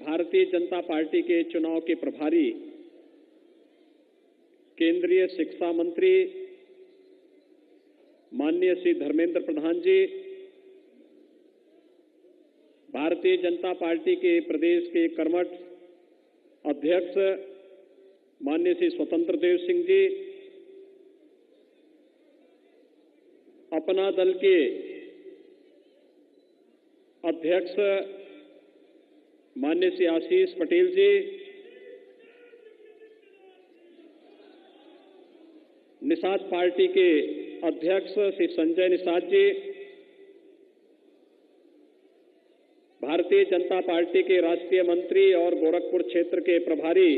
Bharatiya Janata party के चुनाव के प्रभारी केंद्रीय शिक्षा मंत्री माननीय श्री धर्मेंद्र प्रधान जी, भारतीय जनता पार्टी के प्रदेश के कर्मठ अध्यक्ष माननीय श्री स्वतंत्र देव सिंह जी, अपना दल के अध्यक्ष माननीय श्री आशीष पटेल जी, निषाद पार्टी के अध्यक्ष श्री संजय निषाद जी, भारतीय जनता पार्टी के राष्ट्रीय मंत्री और गोरखपुर क्षेत्र के प्रभारी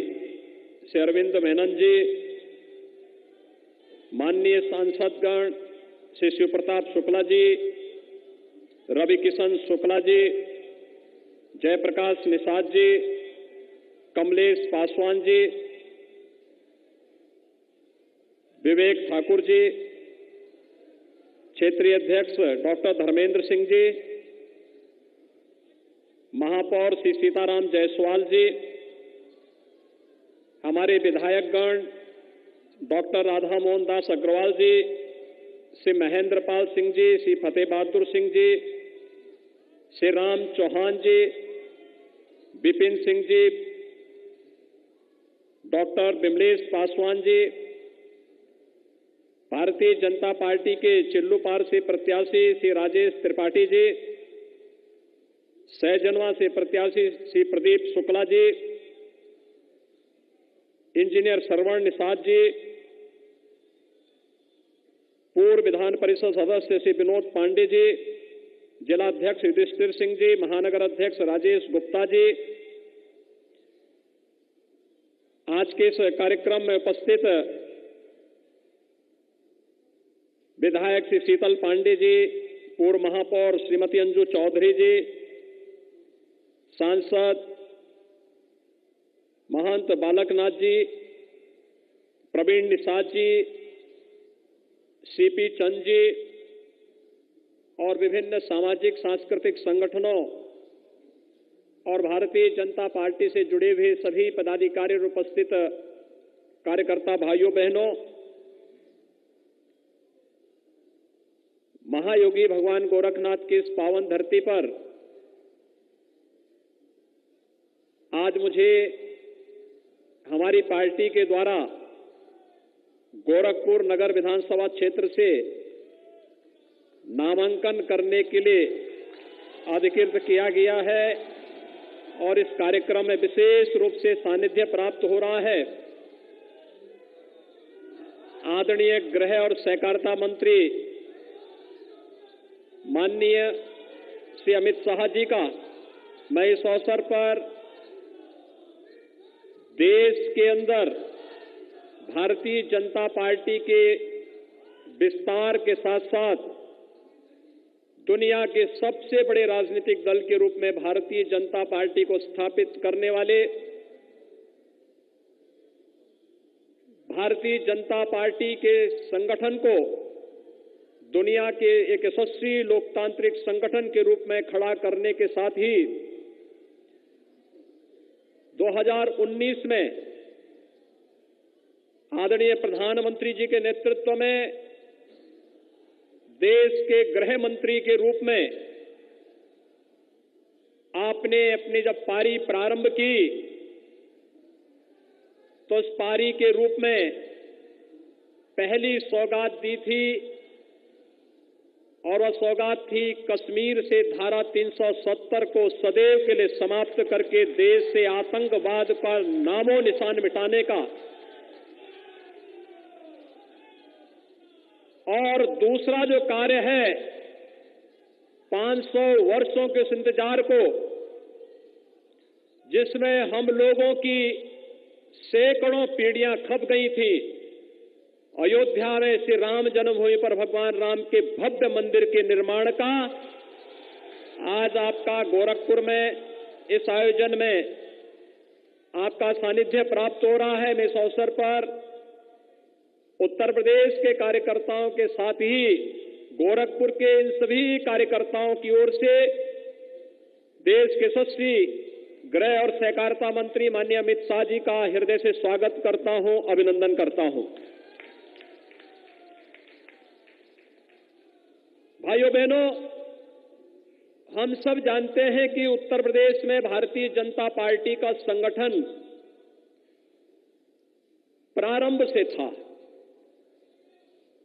श्री अरविंद मेनन जी, माननीय सांसदगण श्री शिव प्रताप शुक्ला जी, रवि किशन शुक्ला जी, जयप्रकाश निषाद जी, कमलेश पासवान जी, विवेक ठाकुर जी, क्षेत्रीय अध्यक्ष डॉक्टर धर्मेंद्र सिंह जी, महापौर श्री सीताराम जायसवाल जी, हमारे विधायकगण डॉक्टर राधा मोहन दास अग्रवाल जी, श्री महेंद्र पाल सिंह जी, श्री फतेह बहादुर सिंह जी, श्री राम चौहान जी, विपिन सिंह जी, डॉक्टर विमलेश पासवान जी, भारतीय जनता पार्टी के चिल्लूपार से प्रत्याशी श्री राजेश त्रिपाठी जी, सहजनवा से प्रत्याशी श्री प्रदीप शुक्ला जी, इंजीनियर श्रवण निषाद जी, पूर्व विधान परिषद सदस्य श्री विनोद पांडे जी, जिलाध्यक्ष युधिष्ठिर सिंह जी, महानगर अध्यक्ष राजेश गुप्ता जी, आज के इस कार्यक्रम में उपस्थित विधायक श्री शीतल पांडे जी, पूर्व महापौर श्रीमती अंजू चौधरी जी, सांसद महंत बालकनाथ जी, प्रवीण निषाद जी, सीपी चंद जी और विभिन्न सामाजिक सांस्कृतिक संगठनों और भारतीय जनता पार्टी से जुड़े हुए सभी पदाधिकारी और उपस्थित कार्यकर्ता भाइयों बहनों, महायोगी भगवान गोरखनाथ की इस पावन धरती पर आज मुझे हमारी पार्टी के द्वारा गोरखपुर नगर विधानसभा क्षेत्र से नामांकन करने के लिए अधिकृत किया गया है और इस कार्यक्रम में विशेष रूप से सानिध्य प्राप्त हो रहा है आदरणीय गृह और सहकारिता मंत्री माननीय श्री अमित शाह जी का। मैं इस अवसर पर देश के अंदर भारतीय जनता पार्टी के विस्तार के साथ साथ दुनिया के सबसे बड़े राजनीतिक दल के रूप में भारतीय जनता पार्टी को स्थापित करने वाले भारतीय जनता पार्टी के संगठन को दुनिया के एक यशस्वी लोकतांत्रिक संगठन के रूप में खड़ा करने के साथ ही 2019 में आदरणीय प्रधानमंत्री जी के नेतृत्व में देश के गृह मंत्री के रूप में आपने अपनी जब पारी प्रारंभ की तो उस पारी के रूप में पहली सौगात दी थी और वह सौगात थी कश्मीर से धारा 370 को सदैव के लिए समाप्त करके देश से आतंकवाद पर नामो निशान मिटाने का। और दूसरा जो कार्य है 500 वर्षों के इस इंतजार को जिसमें हम लोगों की सैकड़ों पीढ़ियां खप गई थी, अयोध्या में श्री राम जन्मभूमि पर भगवान राम के भव्य मंदिर के निर्माण का आज आपका गोरखपुर में इस आयोजन में आपका सानिध्य प्राप्त हो रहा है। मैं इस अवसर पर उत्तर प्रदेश के कार्यकर्ताओं के साथ ही गोरखपुर के इन सभी कार्यकर्ताओं की ओर से देश के यशस्वी गृह और सहकारिता मंत्री माननीय अमित शाह जी का हृदय से स्वागत करता हूं, अभिनंदन करता हूं। भाइयों बहनों, हम सब जानते हैं कि उत्तर प्रदेश में भारतीय जनता पार्टी का संगठन प्रारंभ से था,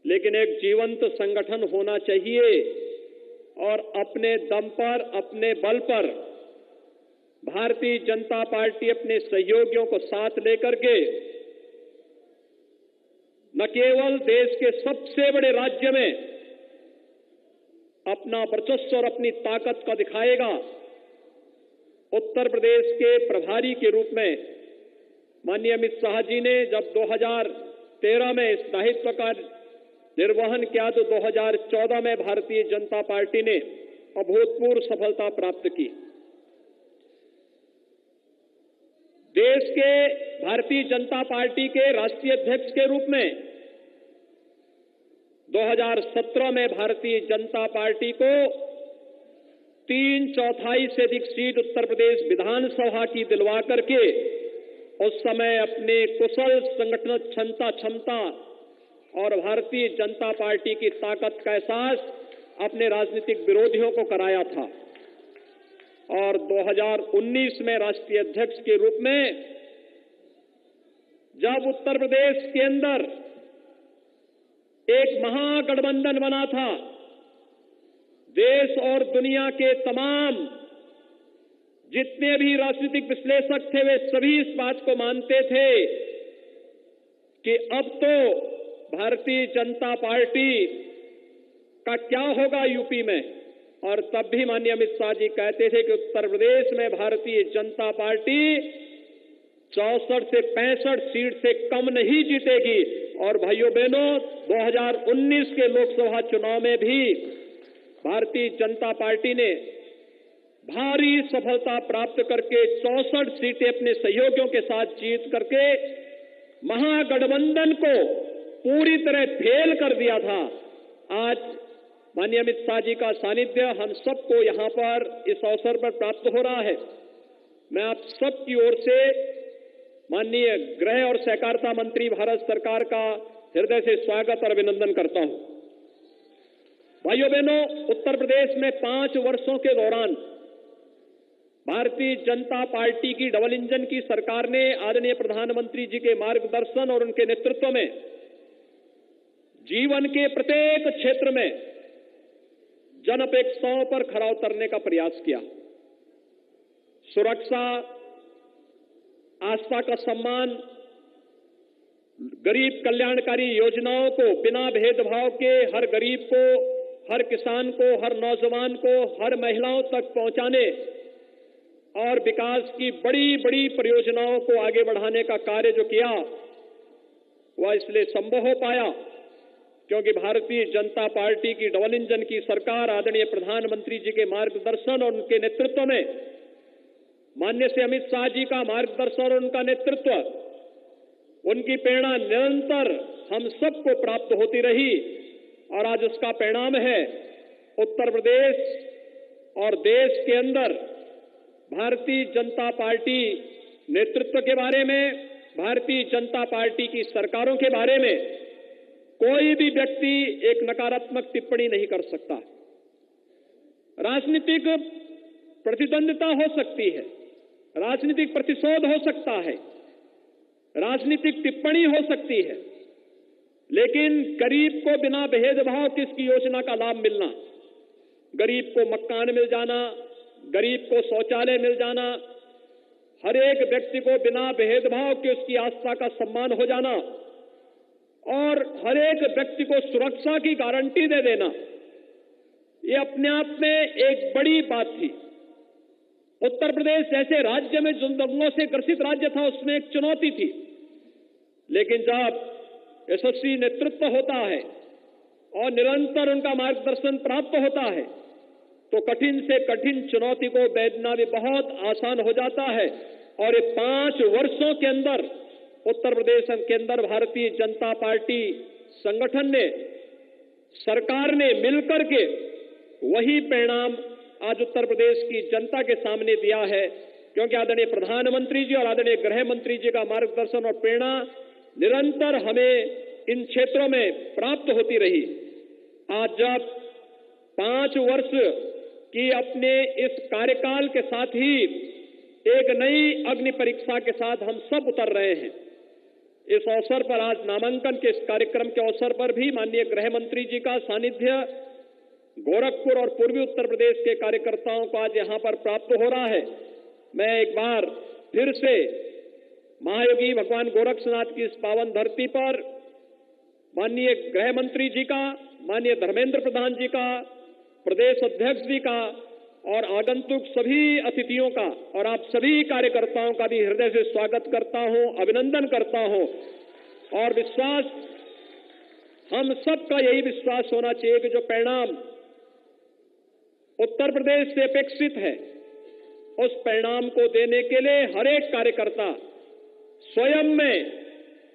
लेकिन एक जीवंत संगठन होना चाहिए और अपने दम पर, अपने बल पर भारतीय जनता पार्टी अपने सहयोगियों को साथ लेकर के न केवल देश के सबसे बड़े राज्य में अपना वर्चस्व और अपनी ताकत का दिखाएगा। उत्तर प्रदेश के प्रभारी के रूप में माननीय अमित शाह जी ने जब 2013 में इस दायित्व का निर्वहन किया तो 2014 में भारतीय जनता पार्टी ने अभूतपूर्व सफलता प्राप्त की। देश के भारतीय जनता पार्टी के राष्ट्रीय अध्यक्ष के रूप में 2017 में भारतीय जनता पार्टी को 3/4 से अधिक सीट उत्तर प्रदेश विधानसभा की दिलवा करके उस समय अपने कुशल संगठन क्षमता और भारतीय जनता पार्टी की ताकत का एहसास अपने राजनीतिक विरोधियों को कराया था। और 2019 में राष्ट्रीय अध्यक्ष के रूप में जब उत्तर प्रदेश के अंदर एक महागठबंधन बना था, देश और दुनिया के तमाम जितने भी राजनीतिक विश्लेषक थे वे सभी इस बात को मानते थे कि अब तो भारतीय जनता पार्टी का क्या होगा यूपी में। और तब भी माननीय अमित शाह जी कहते थे कि उत्तर प्रदेश में भारतीय जनता पार्टी 64 से 65 सीट से कम नहीं जीतेगी। और भाइयों बहनों, 2019 के लोकसभा चुनाव में भी भारतीय जनता पार्टी ने भारी सफलता प्राप्त करके 64 सीटें अपने सहयोगियों के साथ जीत करके महागठबंधन को पूरी तरह फेल कर दिया था। आज माननीय अमित शाह जी का सानिध्य हम सबको यहां पर इस अवसर पर प्राप्त हो रहा है। मैं आप सबकी ओर से माननीय गृह और सहकारिता मंत्री भारत सरकार का हृदय से स्वागत और अभिनंदन करता हूं। भाइयों बहनों, उत्तर प्रदेश में 5 वर्षों के दौरान भारतीय जनता पार्टी की डबल इंजन की सरकार ने आदरणीय प्रधानमंत्री जी के मार्गदर्शन और उनके नेतृत्व में जीवन के प्रत्येक क्षेत्र में जन अपेक्षाओं पर खरा उतरने का प्रयास किया। सुरक्षा, आस्था का सम्मान, गरीब कल्याणकारी योजनाओं को बिना भेदभाव के हर गरीब को, हर किसान को, हर नौजवान को, हर महिलाओं तक पहुंचाने और विकास की बड़ी बड़ी परियोजनाओं को आगे बढ़ाने का कार्य जो किया वह इसलिए संभव हो पाया क्योंकि भारतीय जनता पार्टी की डबल इंजन की सरकार आदरणीय प्रधानमंत्री जी के मार्गदर्शन और उनके नेतृत्व में, माननीय श्री अमित शाह जी का मार्गदर्शन और उनका नेतृत्व, उनकी प्रेरणा निरंतर हम सबको प्राप्त होती रही। और आज उसका परिणाम है उत्तर प्रदेश और देश के अंदर भारतीय जनता पार्टी नेतृत्व के बारे में, भारतीय जनता पार्टी की सरकारों के बारे में कोई भी व्यक्ति एक नकारात्मक टिप्पणी नहीं कर सकता। राजनीतिक प्रतिद्वंद्विता हो सकती है, राजनीतिक प्रतिशोध हो सकता है, राजनीतिक टिप्पणी हो सकती है, लेकिन गरीब को बिना भेदभाव किसकी योजना का लाभ मिलना, गरीब को मकान मिल जाना, गरीब को शौचालय मिल जाना, हर एक व्यक्ति को बिना भेदभाव के उसकी आस्था का सम्मान हो जाना और हर एक व्यक्ति को सुरक्षा की गारंटी दे देना, ये अपने आप में एक बड़ी बात थी। उत्तर प्रदेश जैसे राज्य में जिन दंगों से ग्रसित राज्य था उसमें एक चुनौती थी, लेकिन जब यशस्वी नेतृत्व होता है और निरंतर उनका मार्गदर्शन प्राप्त होता है तो कठिन से कठिन चुनौती को भेदना भी बहुत आसान हो जाता है। और ये 5 वर्षों के अंदर उत्तर प्रदेश के अंदर भारतीय जनता पार्टी संगठन ने, सरकार ने मिलकर के वही परिणाम आज उत्तर प्रदेश की जनता के सामने दिया है। क्योंकि आदरणीय प्रधानमंत्री जी और आदरणीय गृह मंत्री जी का मार्गदर्शन और प्रेरणा निरंतर हमें इन क्षेत्रों में प्राप्त होती रही। आज जब 5 वर्ष की अपने इस कार्यकाल के साथ ही एक नई अग्नि परीक्षा के साथ हम सब उतर रहे हैं, इस अवसर पर आज नामांकन के इस कार्यक्रम के अवसर पर भी माननीय गृह मंत्री जी का सानिध्य गोरखपुर और पूर्वी उत्तर प्रदेश के कार्यकर्ताओं को आज यहां पर प्राप्त हो रहा है। मैं एक बार फिर से महायोगी भगवान गोरक्षनाथ की इस पावन धरती पर माननीय गृह मंत्री जी का, माननीय धर्मेंद्र प्रधान जी का, प्रदेश अध्यक्ष जी का और आगंतुक सभी अतिथियों का और आप सभी कार्यकर्ताओं का भी हृदय से स्वागत करता हूं, अभिनंदन करता हूं। और विश्वास, हम सबका यही विश्वास होना चाहिए कि जो परिणाम उत्तर प्रदेश से अपेक्षित है, उस परिणाम को देने के लिए हर एक कार्यकर्ता स्वयं में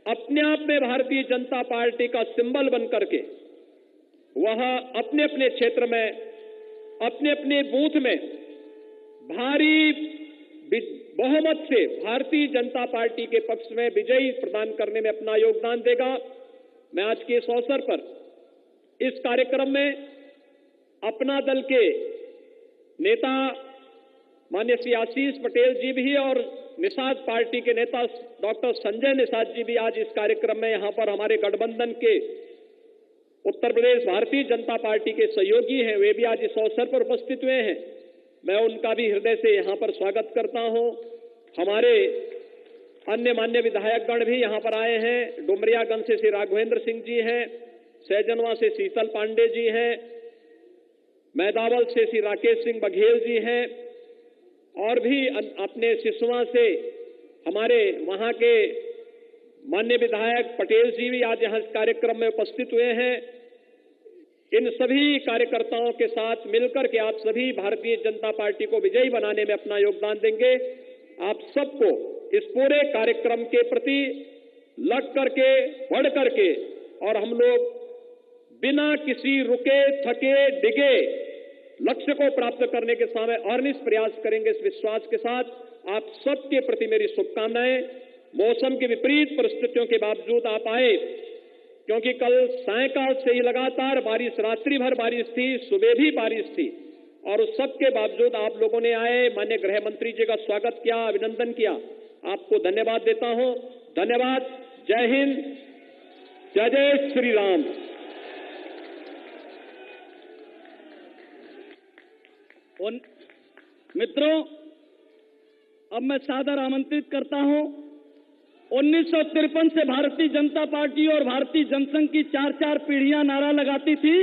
अपने आप में भारतीय जनता पार्टी का सिंबल बन करके वह अपने अपने क्षेत्र में, अपने अपने बूथ में भारी बहुमत से भारतीय जनता पार्टी के पक्ष में विजयी प्रदान करने में अपना योगदान देगा। मैं आज के इस अवसर पर इस कार्यक्रम में अपना दल के नेता माननीय श्री आशीष पटेल जी भी और निषाद पार्टी के नेता डॉक्टर संजय निषाद जी भी आज इस कार्यक्रम में यहां पर हमारे गठबंधन के उत्तर प्रदेश भारतीय जनता पार्टी के सहयोगी हैं, वे भी आज इस अवसर पर उपस्थित हुए हैं। मैं उनका भी हृदय से यहां पर स्वागत करता हूं। हमारे अन्य मान्य विधायकगण भी यहां पर आए हैं। डुमरियागंज से श्री राघवेंद्र सिंह जी हैं, सहजनवा से शीतल पांडे जी हैं, मैदावल से श्री राकेश सिंह बघेल जी हैं और भी अपने सिसवा से हमारे वहां के माननीय विधायक पटेल जी भी आज यहां इस कार्यक्रम में उपस्थित हुए हैं। इन सभी कार्यकर्ताओं के साथ मिलकर के आप सभी भारतीय जनता पार्टी को विजयी बनाने में अपना योगदान देंगे। आप सबको इस पूरे कार्यक्रम के प्रति लग करके, बढ़ करके और हम लोग बिना किसी रुके थके डिगे लक्ष्य को प्राप्त करने के समय अहर्निश प्रयास करेंगे। इस विश्वास के साथ आप सबके प्रति मेरी शुभकामनाएं। मौसम की विपरीत परिस्थितियों के बावजूद आप आए, क्योंकि कल सायंकाल से ही लगातार बारिश, रात्रि भर बारिश थी, सुबह भी बारिश थी और उस सब के बावजूद आप लोगों ने आए, माननीय गृह मंत्री जी का स्वागत किया, अभिनंदन किया। आपको धन्यवाद देता हूं। धन्यवाद। जय हिंद, जय जय श्री राम। मित्रों, अब मैं सादर आमंत्रित करता हूं। 1953 से भारतीय जनता पार्टी और भारतीय जनसंघ की 4-4 पीढ़ियां नारा लगाती थी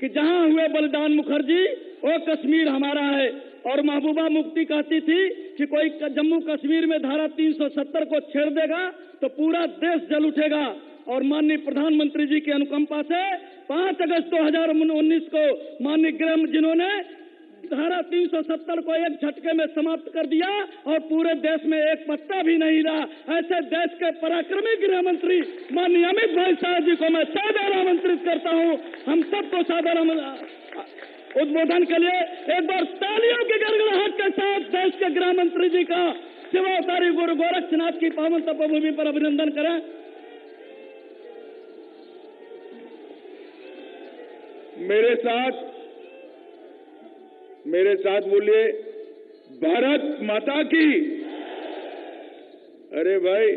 कि जहां हुए बलिदान मुखर्जी वो कश्मीर हमारा है, और महबूबा मुफ्ती कहती थी कि कोई जम्मू कश्मीर में धारा 370 को छेड़ देगा तो पूरा देश जल उठेगा। और माननीय प्रधानमंत्री जी की अनुकंपा से 5 अगस्त 2019 को माननीय गृह जिन्होंने धारा 370 को एक झटके में समाप्त कर दिया और पूरे देश में एक पत्ता भी नहीं रहा। ऐसे देश के पराक्रमी गृह मंत्री माननीय अमित भाई शाह जी को मैं सादर आमंत्रित करता हूं। हम सबको सादर उद्बोधन के लिए एक बार तालियों की गड़गड़ाहट के साथ देश के गृह मंत्री जी का शिवावतारी गुरु गोरक्षनाथ की पावन तपोभूमि पर अभिनंदन करें। मेरे साथ बोलिए, भारत माता की। अरे भाई,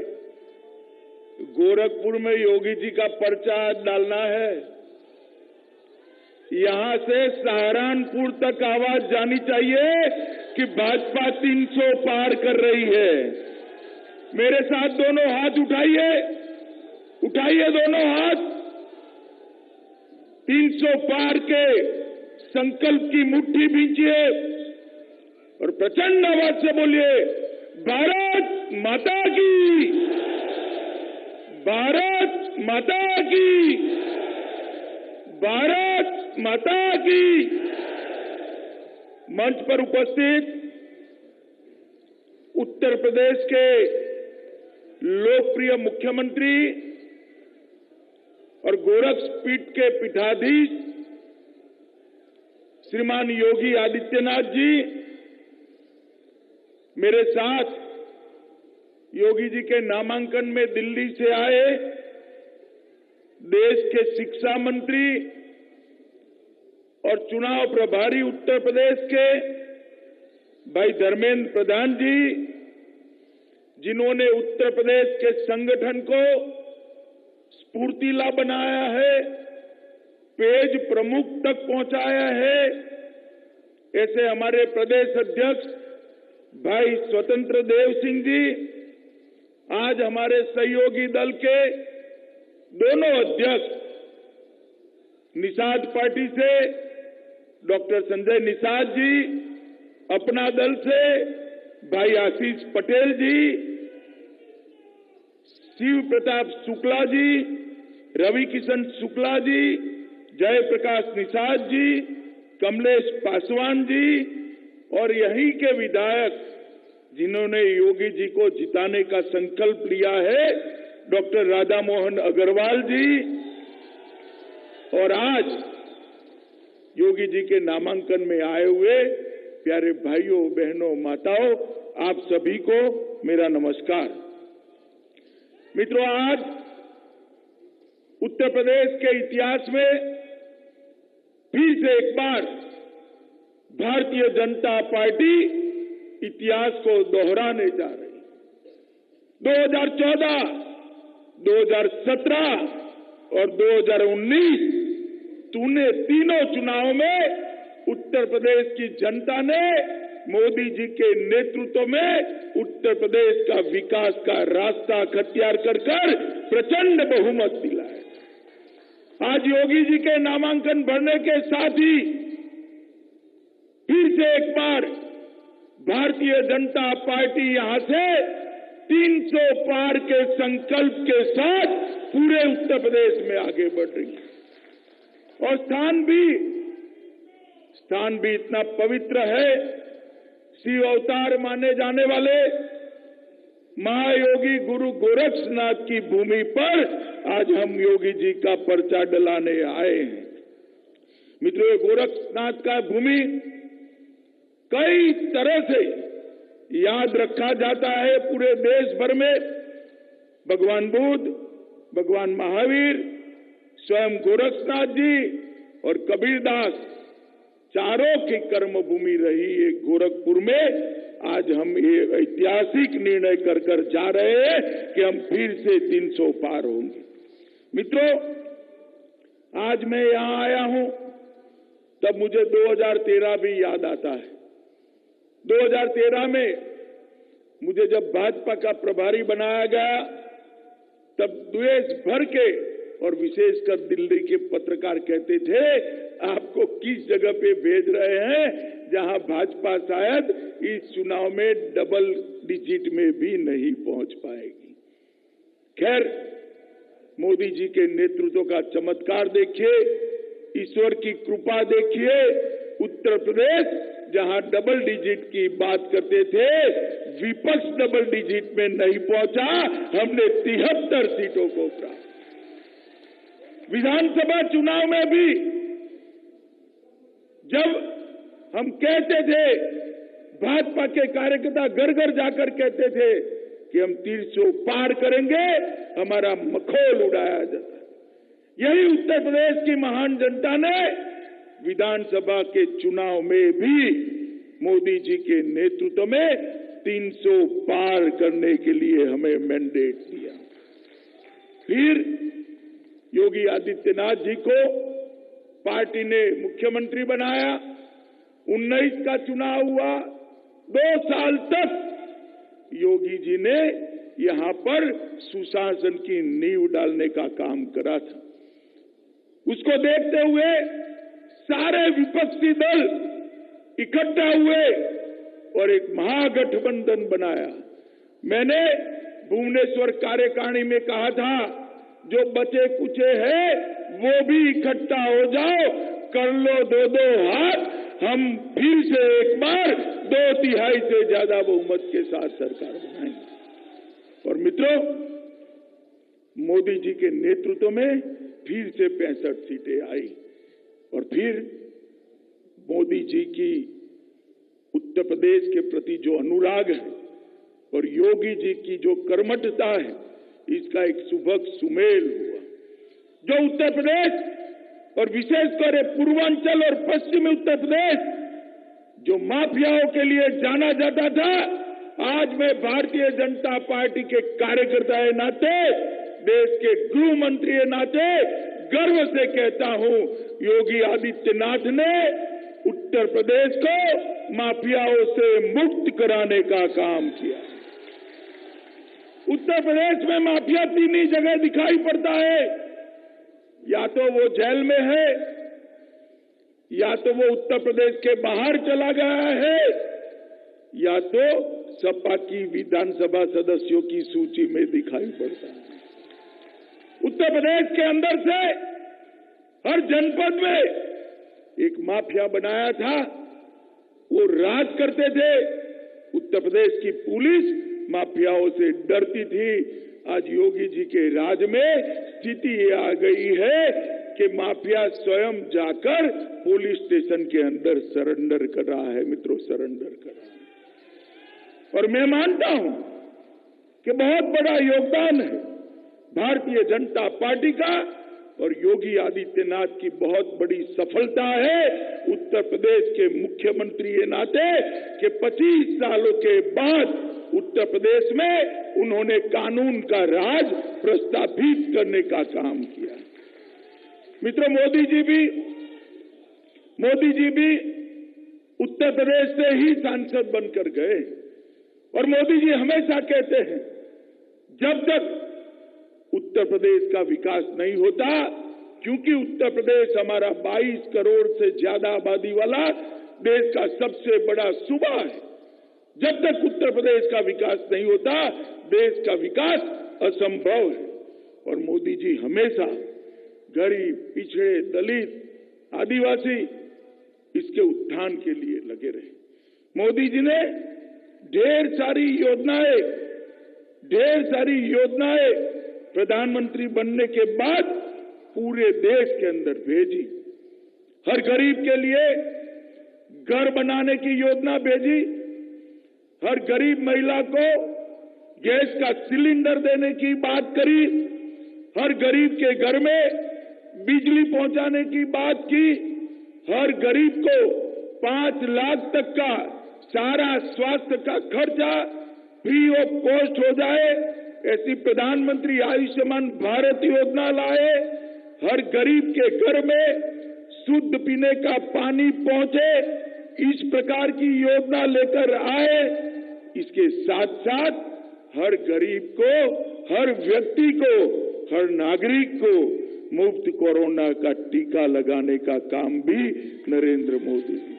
गोरखपुर में योगी जी का पर्चा डालना है, यहां से सहारनपुर तक आवाज जानी चाहिए कि भाजपा 300 पार कर रही है। मेरे साथ दोनों हाथ उठाइए, उठाइए दोनों हाथ। 300 पार के संकल्प की मुट्ठी भींचिए और प्रचंड आवाज से बोलिए, भारत माता की, भारत माता की, भारत माता की। मंच पर उपस्थित उत्तर प्रदेश के लोकप्रिय मुख्यमंत्री और गोरखपीठ के पीठाधीश श्रीमान योगी आदित्यनाथ जी, मेरे साथ योगी जी के नामांकन में दिल्ली से आए देश के शिक्षा मंत्री और चुनाव प्रभारी उत्तर प्रदेश के भाई धर्मेंद्र प्रधान जी, जिन्होंने उत्तर प्रदेश के संगठन को स्फूर्तिला बनाया है, पेज प्रमुख तक पहुंचाया है, ऐसे हमारे प्रदेश अध्यक्ष भाई स्वतंत्र देव सिंह जी, आज हमारे सहयोगी दल के दोनों अध्यक्ष निषाद पार्टी से डॉक्टर संजय निषाद जी, अपना दल से भाई आशीष पटेल जी, शिव प्रताप शुक्ला जी, रवि किशन शुक्ला जी, जयप्रकाश निषाद जी, कमलेश पासवान जी और यहीं के विधायक जिन्होंने योगी जी को जिताने का संकल्प लिया है, डॉक्टर राधा मोहन अग्रवाल जी, और आज योगी जी के नामांकन में आए हुए प्यारे भाइयों बहनों माताओं, आप सभी को मेरा नमस्कार। मित्रों, आज उत्तर प्रदेश के इतिहास में फिर से एक बार भारतीय जनता पार्टी इतिहास को दोहराने जा रही है। 2014, 2017 और 2019 तीनों चुनावों में उत्तर प्रदेश की जनता ने मोदी जी के नेतृत्व में उत्तर प्रदेश का विकास का रास्ता अख्तियार कर प्रचंड बहुमत दिलाया। आज योगी जी के नामांकन भरने के साथ ही फिर से एक बार भारतीय जनता पार्टी यहां से 300 पार के संकल्प के साथ पूरे उत्तर प्रदेश में आगे बढ़ रही है और स्थान भी इतना पवित्र है। शिव अवतार माने जाने वाले महायोगी गुरु गोरक्षनाथ की भूमि पर आज हम योगी जी का पर्चा डलाने आए हैं। मित्रों, गोरक्षनाथ का भूमि कई तरह से याद रखा जाता है पूरे देश भर में। भगवान बुद्ध, भगवान महावीर, स्वयं गोरक्षनाथ जी और कबीरदास चारों की कर्मभूमि रही है गोरखपुर में। आज हम ये ऐतिहासिक निर्णय कर जा रहे हैं कि हम फिर से 300 पार होंगे। मित्रों, आज मैं यहां आया हूं तब मुझे 2013 भी याद आता है। 2013 में मुझे जब भाजपा का प्रभारी बनाया गया तब देश भर के और विशेषकर दिल्ली के पत्रकार कहते थे, आपको किस जगह पे भेज रहे हैं जहां भाजपा शायद इस चुनाव में डबल डिजिट में भी नहीं पहुंच पाएगी। खैर, मोदी जी के नेतृत्व का चमत्कार देखिए, ईश्वर की कृपा देखिए। उत्तर प्रदेश जहां डबल डिजिट की बात करते थे, विपक्ष डबल डिजिट में नहीं पहुंचा, हमने 73 सीटों को प्राप्त। विधानसभा चुनाव में भी जब हम कहते थे, भाजपा के कार्यकर्ता घर घर जाकर कहते थे कि हम 300 पार करेंगे, हमारा मखौल उड़ाया जाता। यही उत्तर प्रदेश की महान जनता ने विधानसभा के चुनाव में भी मोदी जी के नेतृत्व में 300 पार करने के लिए हमें मैंडेट दिया। फिर योगी आदित्यनाथ जी को पार्टी ने मुख्यमंत्री बनाया। 19 का चुनाव हुआ, 2 साल तक योगी जी ने यहां पर सुशासन की नींव डालने का काम करा था। उसको देखते हुए सारे विपक्षी दल इकट्ठा हुए और एक महागठबंधन बनाया। मैंने भुवनेश्वर कार्यकारिणी में कहा था, जो बचे कुचे हैं वो भी इकट्ठा हो जाओ, कर लो 2-2 हाथ, हम फिर से एक बार 2/3 से ज्यादा बहुमत के साथ सरकार बनाएंगे। और मित्रों, मोदी जी के नेतृत्व में फिर से 65 सीटें आई और फिर मोदी जी की उत्तर प्रदेश के प्रति जो अनुराग है, और योगी जी की जो कर्मठता है, इसका एक सुभग सुमेल हुआ। जो उत्तर प्रदेश और विशेषकर पूर्वांचल और पश्चिमी उत्तर प्रदेश जो माफियाओं के लिए जाना जाता था, आज मैं भारतीय जनता पार्टी के कार्यकर्ता के नाते, देश के गृह मंत्री के नाते गर्व से कहता हूं, योगी आदित्यनाथ ने उत्तर प्रदेश को माफियाओं से मुक्त कराने का काम किया। उत्तर प्रदेश में माफिया तीन ही जगह दिखाई पड़ता है, या तो वो जेल में है, या तो वो उत्तर प्रदेश के बाहर चला गया है, या तो सपा की विधानसभा सदस्यों की सूची में दिखाई पड़ता है। उत्तर प्रदेश के अंदर से हर जनपद में एक माफिया बनाया था, वो राज करते थे। उत्तर प्रदेश की पुलिस माफियाओं से डरती थी। आज योगी जी के राज में स्थिति ये आ गई है कि माफिया स्वयं जाकर पुलिस स्टेशन के अंदर सरेंडर कर रहा है। मित्रों, सरेंडर कर रहा है। और मैं मानता हूं कि बहुत बड़ा योगदान है भारतीय जनता पार्टी का, और योगी आदित्यनाथ की बहुत बड़ी सफलता है उत्तर प्रदेश के मुख्यमंत्री के नाते कि 25 सालों के बाद उत्तर प्रदेश में उन्होंने कानून का राज प्रस्थापित करने का काम किया। मित्रों, मोदी जी भी उत्तर प्रदेश से ही सांसद बनकर गए, और मोदी जी हमेशा कहते हैं, जब तक उत्तर प्रदेश का विकास नहीं होता, क्योंकि उत्तर प्रदेश हमारा 22 करोड़ से ज्यादा आबादी वाला देश का सबसे बड़ा सूबा है, जब तक उत्तर प्रदेश का विकास नहीं होता, देश का विकास असंभव है। और मोदी जी हमेशा गरीब, पिछड़े, दलित, आदिवासी, इसके उत्थान के लिए लगे रहे। मोदी जी ने ढेर सारी योजनाएं प्रधानमंत्री बनने के बाद पूरे देश के अंदर भेजी। हर गरीब के लिए घर बनाने की योजना भेजी, हर गरीब महिला को गैस का सिलेंडर देने की बात करी, हर गरीब के घर में बिजली पहुंचाने की बात की, हर गरीब को 5 लाख तक का सारा स्वास्थ्य का खर्चा फ्री ऑफ कॉस्ट हो जाए, ऐसी प्रधानमंत्री आयुष्मान भारत योजना लाए। हर गरीब के घर में शुद्ध पीने का पानी पहुंचे, इस प्रकार की योजना लेकर आए। इसके साथ साथ हर गरीब को, हर व्यक्ति को, हर नागरिक को मुफ्त कोरोना का टीका लगाने का काम भी नरेंद्र मोदी जी।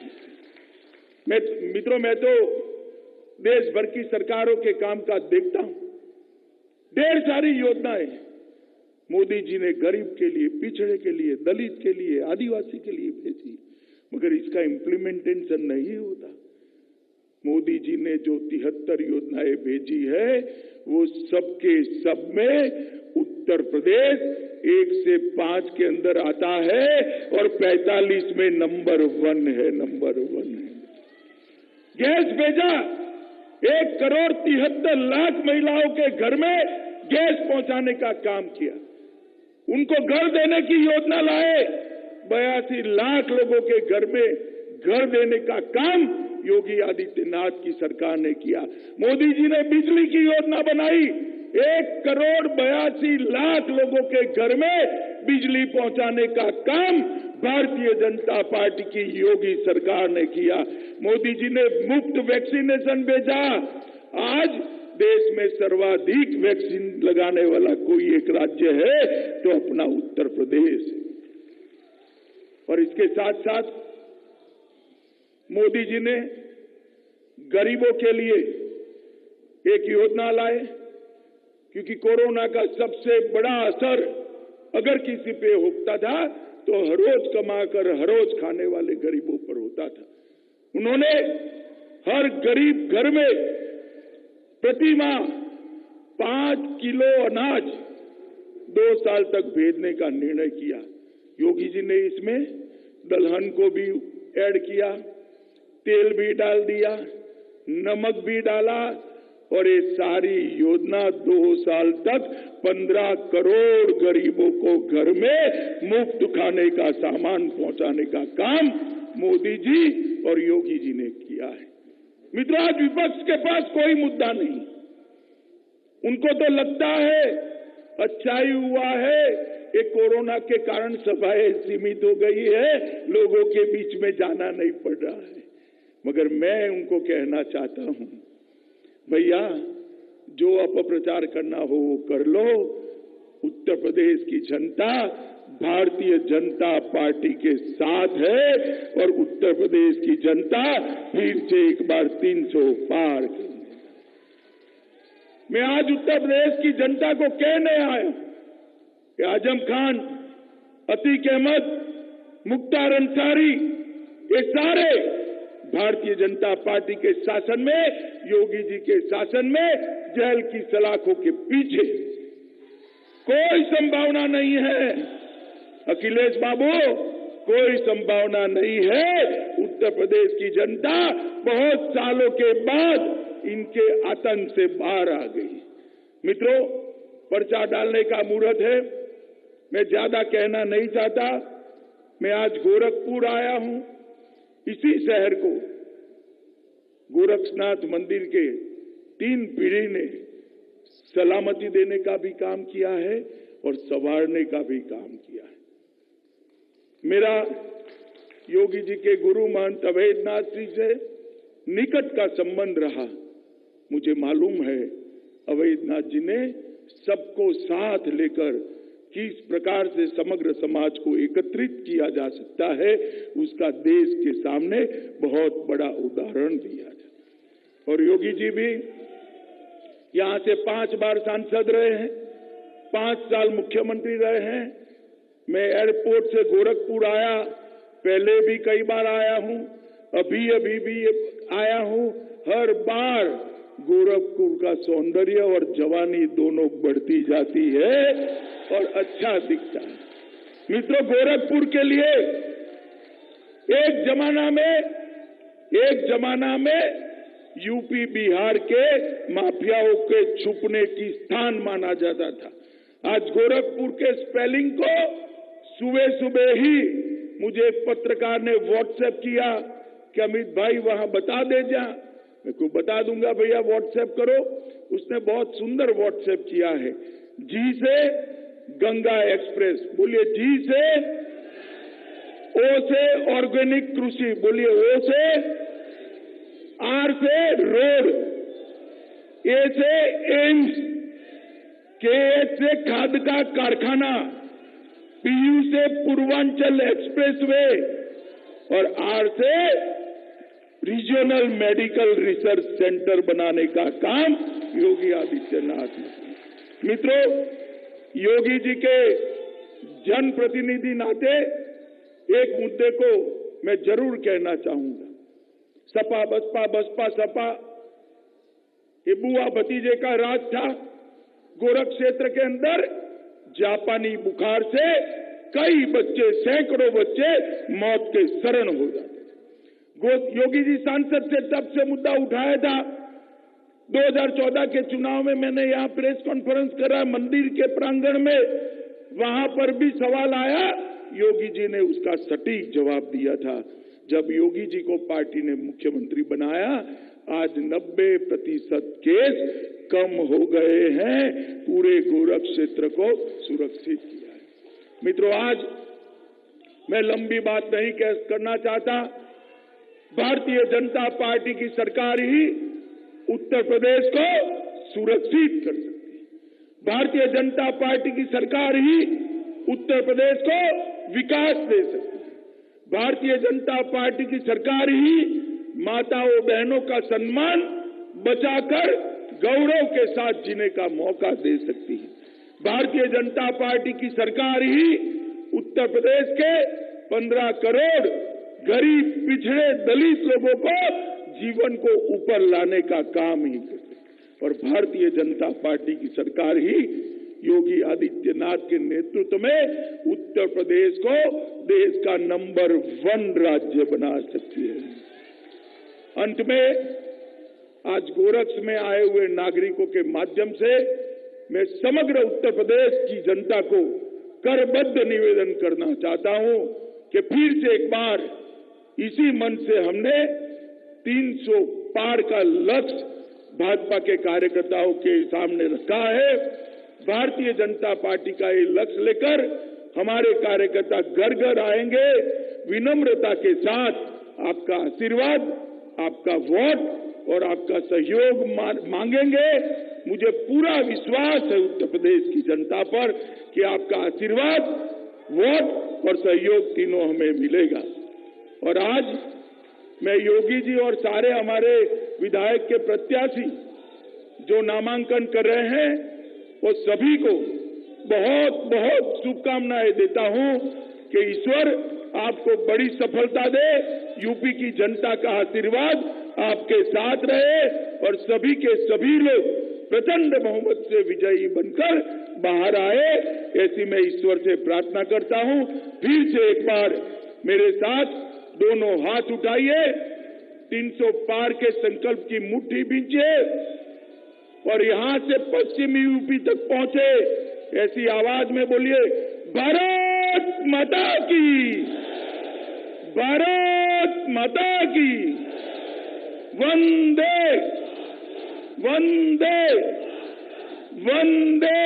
मित्रों, मैं तो देश भर की सरकारों के कामकाज देखता हूं। ढेर सारी योजनाएं मोदी जी ने गरीब के लिए, पिछड़े के लिए, दलित के लिए, आदिवासी के लिए भेजी, मगर इसका इम्प्लीमेंटेशन नहीं होता। मोदी जी ने जो 73 योजनाएं भेजी है, वो सबके सब में उत्तर प्रदेश 1 से 5 के अंदर आता है, और 45 में नंबर 1 है। गैस भेजा, 1 करोड़ 73 लाख महिलाओं के घर में गैस पहुंचाने का काम किया। उनको घर देने की योजना लाए, 82 लाख लोगों के घर में घर देने का काम योगी आदित्यनाथ की सरकार ने किया। मोदी जी ने बिजली की योजना बनाई, 1 करोड़ 82 लाख लोगों के घर में बिजली पहुंचाने का काम भारतीय जनता पार्टी की योगी सरकार ने किया। मोदी जी ने मुफ्त वैक्सीनेशन भेजा। आज देश में सर्वाधिक वैक्सीन लगाने वाला कोई एक राज्य है तो अपना उत्तर प्रदेश। और इसके साथ साथ मोदी जी ने गरीबों के लिए एक योजना लाए, क्योंकि कोरोना का सबसे बड़ा असर अगर किसी पे होता था तो हर रोज कमाकर हर रोज खाने वाले गरीबों पर होता था। उन्होंने हर गरीब घर में प्रति माह 5 किलो अनाज 2 साल तक भेजने का निर्णय किया। योगी जी ने इसमें दलहन को भी ऐड किया, तेल भी डाल दिया, नमक भी डाला, और ये सारी योजना 2 साल तक 15 करोड़ गरीबों को घर में मुफ्त खाने का सामान पहुंचाने का काम मोदी जी और योगी जी ने किया है। मित्रों, आज विपक्ष के पास कोई मुद्दा नहीं। उनको तो लगता है अच्छा ही हुआ है, ये कोरोना के कारण सभाएं सीमित हो गई है, लोगों के बीच में जाना नहीं पड़ रहा है। मगर मैं उनको कहना चाहता हूं, भैया जो अपप्रचार करना हो वो कर लो। उत्तर प्रदेश की जनता भारतीय जनता पार्टी के साथ है और उत्तर प्रदेश की जनता फिर से एक बार 300 पार करेगी। मैं आज उत्तर प्रदेश की जनता को कहने आया कि आजम खान, अतीक अहमद, मुख्तार अंसारी, ये सारे भारतीय जनता पार्टी के शासन में, योगी जी के शासन में जेल की सलाखों के पीछे कोई संभावना नहीं है। अखिलेश बाबू, कोई संभावना नहीं है। उत्तर प्रदेश की जनता बहुत सालों के बाद इनके आतंक से बाहर आ गई। मित्रों, पर्चा डालने का मुहूर्त है। मैं ज्यादा कहना नहीं चाहता। मैं आज गोरखपुर आया हूं। इसी शहर को गोरक्षनाथ मंदिर के 3 पीढ़ी ने सलामती देने का भी काम किया है और संवारने का भी काम किया है। मेरा योगी जी के गुरु महंत अवैधनाथ जी से निकट का संबंध रहा। मुझे मालूम है अवैधनाथ जी ने सबको साथ लेकर किस प्रकार से समग्र समाज को एकत्रित किया जा सकता है, उसका देश के सामने बहुत बड़ा उदाहरण दिया है। और योगी जी भी यहां से 5 बार सांसद रहे हैं, 5 साल मुख्यमंत्री रहे हैं। मैं एयरपोर्ट से गोरखपुर आया, पहले भी कई बार आया हूं, अभी भी आया हूं। हर बार गोरखपुर का सौंदर्य और जवानी दोनों बढ़ती जाती है और अच्छा दिखता है। मित्रों, गोरखपुर के लिए एक जमाना में यूपी बिहार के माफियाओं के छुपने की स्थान माना जाता था। आज गोरखपुर के स्पेलिंग को सुबह ही मुझे एक पत्रकार ने व्हाट्सएप किया कि अमित भाई वहां बता दे जा। मैं को बता दूंगा, भैया व्हाट्सएप करो। उसने बहुत सुंदर व्हाट्सएप किया है। जी से गंगा एक्सप्रेस, बोलिए जी से। ओ से ऑर्गेनिक कृषि, बोलिए ओ से। आर से रोड, ए से एम्स, के से खाद का कारखाना, पीयू से पूर्वांचल एक्सप्रेसवे और आर से रीजनल मेडिकल रिसर्च सेंटर बनाने का काम योगी आदित्यनाथ ने। मित्रों, योगी जी के जनप्रतिनिधि नाते एक मुद्दे को मैं जरूर कहना चाहूंगा। सपा बसपा, बसपा सपा, ये बुआ भतीजे का राज था। गोरख क्षेत्र के अंदर जापानी बुखार से कई बच्चे, सैकड़ों बच्चे मौत के शरण हो जाते। योगी जी सांसद से तब से मुद्दा उठाया था। 2014 के चुनाव में मैंने यहां प्रेस कॉन्फ्रेंस करा मंदिर के प्रांगण में, वहां पर भी सवाल आया, योगी जी ने उसका सटीक जवाब दिया था। जब योगी जी को पार्टी ने मुख्यमंत्री बनाया, आज 90% केस कम हो गए हैं। पूरे गोरख क्षेत्र को सुरक्षित किया है। मित्रों, आज मैं लंबी बात नहीं करना चाहता। भारतीय जनता पार्टी की सरकार ही उत्तर प्रदेश को सुरक्षित कर सकती है। भारतीय जनता पार्टी की सरकार ही उत्तर प्रदेश को विकास दे सकती है। भारतीय जनता पार्टी की सरकार ही माताओं बहनों का सम्मान बचाकर गौरव के साथ जीने का मौका दे सकती है। भारतीय जनता पार्टी की सरकार ही उत्तर प्रदेश के 15 करोड़ गरीब, पिछड़े, दलित लोगों को जीवन को ऊपर लाने का काम ही करती। और भारतीय जनता पार्टी की सरकार ही योगी आदित्यनाथ के नेतृत्व में उत्तर प्रदेश को देश का नंबर 1 राज्य बना सकती है। अंत में आज गोरक्ष में आए हुए नागरिकों के माध्यम से मैं समग्र उत्तर प्रदेश की जनता को करबद्ध निवेदन करना चाहता हूं कि फिर से एक बार इसी मन से हमने 300 पार का लक्ष्य भाजपा के कार्यकर्ताओं के सामने रखा है। भारतीय जनता पार्टी का ये लक्ष्य लेकर हमारे कार्यकर्ता घर घर आएंगे, विनम्रता के साथ आपका आशीर्वाद, आपका वोट और आपका सहयोग मांगेंगे। मुझे पूरा विश्वास है उत्तर प्रदेश की जनता पर कि आपका आशीर्वाद, वोट और सहयोग तीनों हमें मिलेगा। और आज मैं योगी जी और सारे हमारे विधायक के प्रत्याशी जो नामांकन कर रहे हैं वो सभी को बहुत बहुत शुभकामनाएं देता हूं कि ईश्वर आपको बड़ी सफलता दे, यूपी की जनता का आशीर्वाद आपके साथ रहे और सभी के सभी लोग प्रचंड बहुमत से विजयी बनकर बाहर आए, ऐसी मैं ईश्वर से प्रार्थना करता हूं। फिर से एक बार मेरे साथ दोनों हाथ उठाइए, 300 पार के संकल्प की मुट्ठी बींचिए और यहां से पश्चिमी यूपी तक पहुंचे ऐसी आवाज में बोलिए, भारत माता की, भारत माता की, वंदे वंदे वंदे